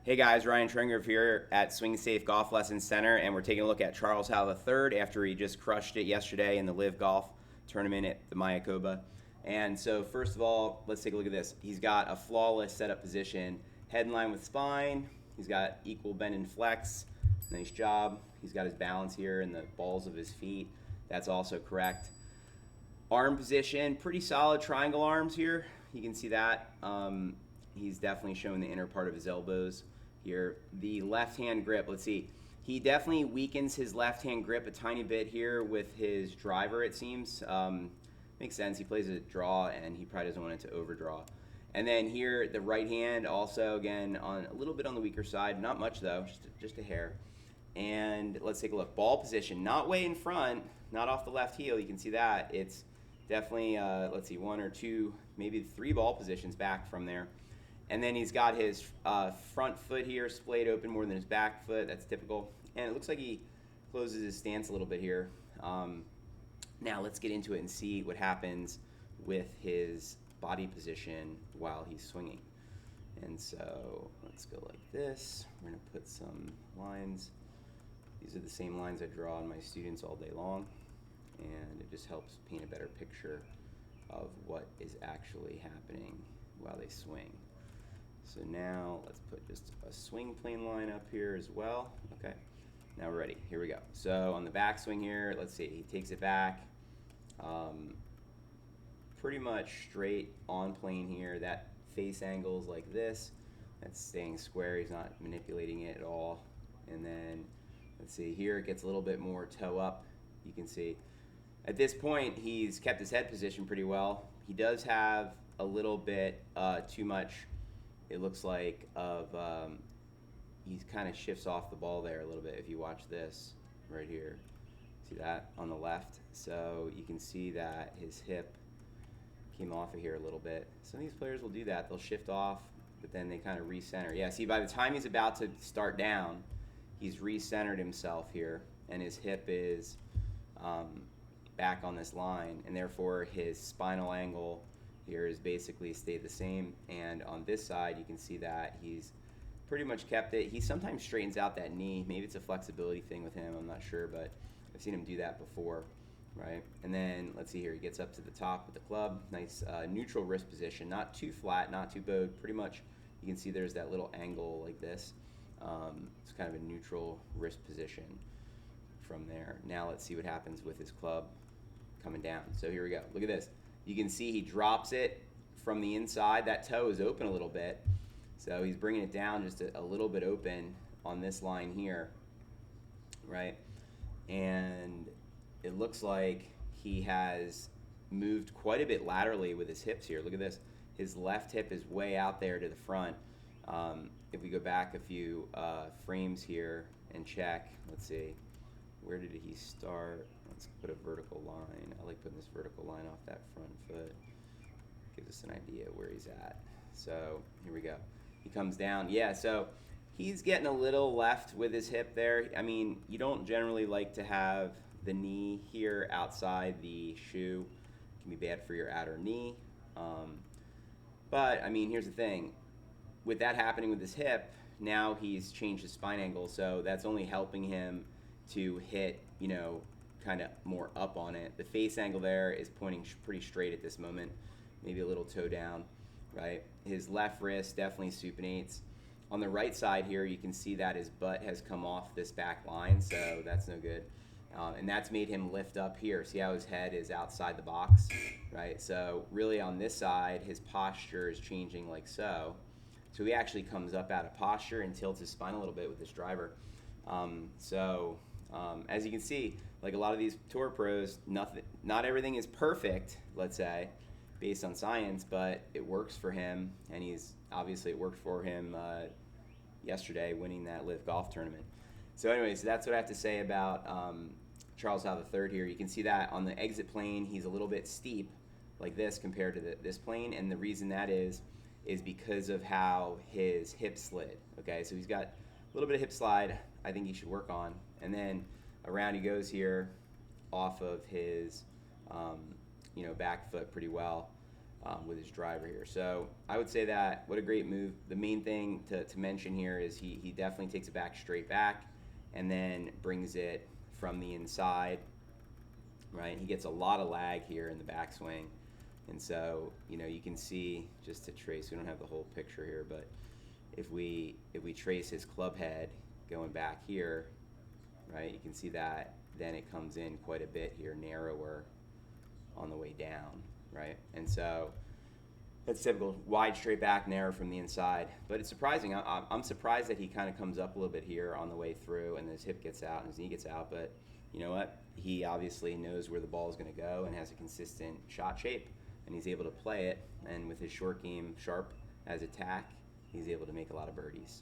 Hey guys, Ryan Trengrove here at Swing Safe Golf Lessons Center, and we're taking a look at Charles Howell III after he just crushed it yesterday in the Live Golf tournament at the Mayakoba. And so, first of all, let's take a look at this. He's got a flawless setup position, head in line with spine. He's got equal bend and flex. Nice job. He's got his balance here in the balls of his feet. That's also correct. Arm position, pretty solid triangle arms here. You can see that. He's definitely showing the inner part of his elbows here. The left hand grip, let's see. He definitely weakens his left hand grip a tiny bit here with his driver, it seems. Makes sense. He plays a draw and he probably doesn't want it to overdraw. And then here, the right hand also, again, on a little bit on the weaker side. Not much, though, just a hair. And let's take a look. Ball position, not way in front, not off the left heel. You can see that. It's definitely, let's see, one or two, maybe three ball positions back from there. And then he's got his front foot here splayed open more than his back foot. That's typical. And it looks like he closes his stance a little bit here. Now let's get into it and see what happens with his body position while he's swinging. And so let's go like this. We're going to put some lines. These are the same lines I draw on my students all day long. And it just helps paint a better picture of what is actually happening while they swing. So now let's put just a swing plane line up here as well. Okay, now we're ready. Here we go. So on the backswing here, let's see, he takes it back. Pretty much straight on plane here. That face angles like this. That's staying square. He's not manipulating it at all. And then let's see, here it gets a little bit more toe up. You can see at this point he's kept his head position pretty well. He does have a little bit too much, it looks like, of he kind of shifts off the ball there a little bit. If you watch this right here, see that on the left? So you can see that his hip came off of here a little bit. Some of these players will do that. They'll shift off, but then they kind of recenter. Yeah, see, by the time he's about to start down, he's recentered himself here, and his hip is back on this line, and therefore his spinal angle here is basically stayed the same. And on this side, you can see that he's pretty much kept it. He sometimes straightens out that knee. Maybe it's a flexibility thing with him. I'm not sure, but I've seen him do that before, right? And then let's see here. He gets up to the top with the club. Nice neutral wrist position. Not too flat, not too bowed. Pretty much you can see there's that little angle like this. It's kind of a neutral wrist position from there. Now let's see what happens with his club coming down. So here we go. Look at this. You can see he drops it from the inside. That toe is open a little bit. So he's bringing it down just a little bit open on this line here, right? And it looks like he has moved quite a bit laterally with his hips here. Look at this. His left hip is way out there to the front. If we go back a few frames here and check, let's see, where did he start? Let's put a vertical line. I like putting this vertical line off that front foot. Gives us an idea where he's at. So here we go. He comes down. Yeah, so he's getting a little left with his hip there. I mean, you don't generally like to have the knee here outside the shoe. It can be bad for your outer knee. But, I mean, here's the thing. With that happening with his hip, now he's changed his spine angle, so that's only helping him to hit, kind of more up on it. The face angle there is pointing pretty straight at this moment, maybe a little toe down, right? His left wrist definitely supinates. On the right side here, you can see that his butt has come off this back line, so that's no good. And that's made him lift up here. See how his head is outside the box, right? So really on this side, his posture is changing like so. So he actually comes up out of posture and tilts his spine a little bit with this driver. As you can see, like a lot of these tour pros, not everything is perfect, let's say, based on science, but it works for him, and it worked for him yesterday, winning that Live Golf tournament. So anyways, that's what I have to say about Charles Howell III here. You can see that on the exit plane, he's a little bit steep like this compared to this plane, and the reason that is because of how his hip slid. Okay, so he's got a little bit of hip slide I think he should work on. And then around he goes here off of his back foot pretty well. with his driver here. So I would say that what a great move. The main thing to mention here is he definitely takes it back straight back and then brings it from the inside, right? He gets a lot of lag here in the backswing. And so, you can see, just to trace, we don't have the whole picture here, but if we trace his club head going back here, right, you can see that then it comes in quite a bit here, narrower on the way down, right? And so that's typical, wide straight back, narrow from the inside. But it's surprising. I'm surprised that he kind of comes up a little bit here on the way through, and his hip gets out and his knee gets out. But you know what? He obviously knows where the ball is going to go and has a consistent shot shape, and he's able to play it. And with his short game sharp as attack, he's able to make a lot of birdies.